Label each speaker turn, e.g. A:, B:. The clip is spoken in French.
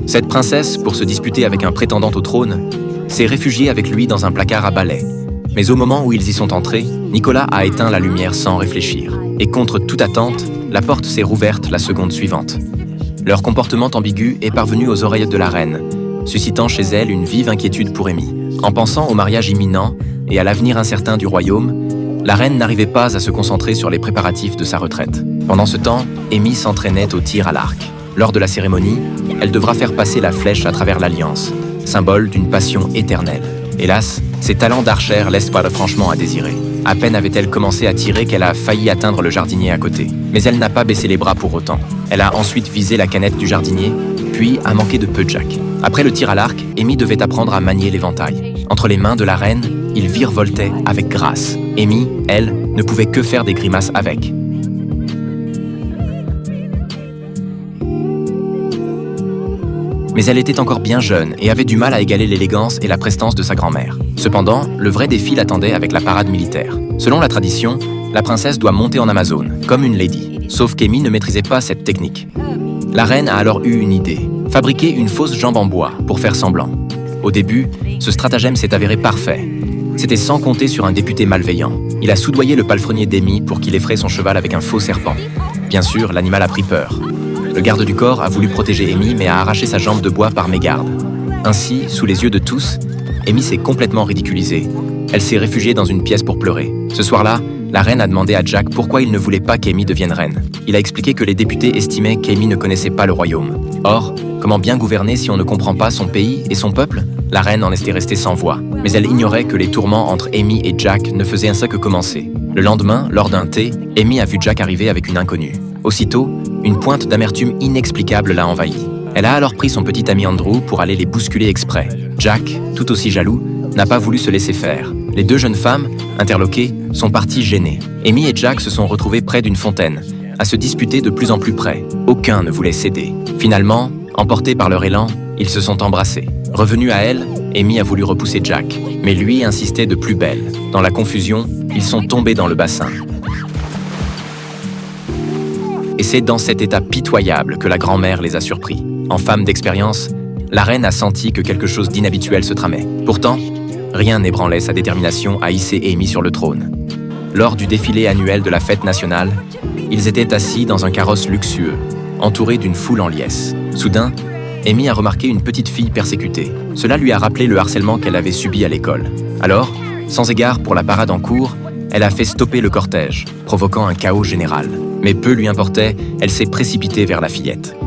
A: Cette princesse, pour se disputer avec un prétendant au trône, s'est réfugiée avec lui dans un placard à balai. Mais au moment où ils y sont entrés, Nicolas a éteint la lumière sans réfléchir. Et contre toute attente, la porte s'est rouverte la seconde suivante. Leur comportement ambigu est parvenu aux oreilles de la reine, suscitant chez elle une vive inquiétude pour Amy. En pensant au mariage imminent et à l'avenir incertain du royaume, la reine n'arrivait pas à se concentrer sur les préparatifs de sa retraite. Pendant ce temps, Amy s'entraînait au tir à l'arc. Lors de la cérémonie, elle devra faire passer la flèche à travers l'alliance, symbole d'une passion éternelle. Hélas, ses talents d'archère laissent pas franchement à désirer. À peine avait-elle commencé à tirer qu'elle a failli atteindre le jardinier à côté. Mais elle n'a pas baissé les bras pour autant. Elle a ensuite visé la canette du jardinier, puis a manqué de peu Jack. Après le tir à l'arc, Amy devait apprendre à manier l'éventail. Entre les mains de la reine, il virevoltait avec grâce. Amy, elle, ne pouvait que faire des grimaces avec. Mais elle était encore bien jeune et avait du mal à égaler l'élégance et la prestance de sa grand-mère. Cependant, le vrai défi l'attendait avec la parade militaire. Selon la tradition, la princesse doit monter en Amazone, comme une lady. Sauf qu'Amy ne maîtrisait pas cette technique. La reine a alors eu une idée, fabriquer une fausse jambe en bois pour faire semblant. Au début, ce stratagème s'est avéré parfait. C'était sans compter sur un député malveillant. Il a soudoyé le palefrenier d'Amy pour qu'il effraie son cheval avec un faux serpent. Bien sûr, l'animal a pris peur. Le garde du corps a voulu protéger Amy mais a arraché sa jambe de bois par mégarde. Ainsi, sous les yeux de tous, Amy s'est complètement ridiculisée. Elle s'est réfugiée dans une pièce pour pleurer. Ce soir-là, la reine a demandé à Jack pourquoi il ne voulait pas qu'Amy devienne reine. Il a expliqué que les députés estimaient qu'Amy ne connaissait pas le royaume. Or, comment bien gouverner si on ne comprend pas son pays et son peuple? La reine en était restée sans voix. Mais elle ignorait que les tourments entre Amy et Jack ne faisaient ainsi que commencer. Le lendemain, lors d'un thé, Amy a vu Jack arriver avec une inconnue. Aussitôt, une pointe d'amertume inexplicable l'a envahie. Elle a alors pris son petit ami Andrew pour aller les bousculer exprès. Jack, tout aussi jaloux, n'a pas voulu se laisser faire. Les deux jeunes femmes, interloquées, sont parties gênées. Amy et Jack se sont retrouvés près d'une fontaine, à se disputer de plus en plus près. Aucun ne voulait céder. Finalement, emportés par leur élan, ils se sont embrassés. Revenue à elle, Amy a voulu repousser Jack, mais lui insistait de plus belle. Dans la confusion, ils sont tombés dans le bassin. Et c'est dans cet état pitoyable que la grand-mère les a surpris. En femme d'expérience, la reine a senti que quelque chose d'inhabituel se tramait. Pourtant, rien n'ébranlait sa détermination à hisser Amy sur le trône. Lors du défilé annuel de la fête nationale, ils étaient assis dans un carrosse luxueux, entourés d'une foule en liesse. Soudain, Amy a remarqué une petite fille persécutée. Cela lui a rappelé le harcèlement qu'elle avait subi à l'école. Alors, sans égard pour la parade en cours, elle a fait stopper le cortège, provoquant un chaos général. Mais peu lui importait, elle s'est précipitée vers la fillette.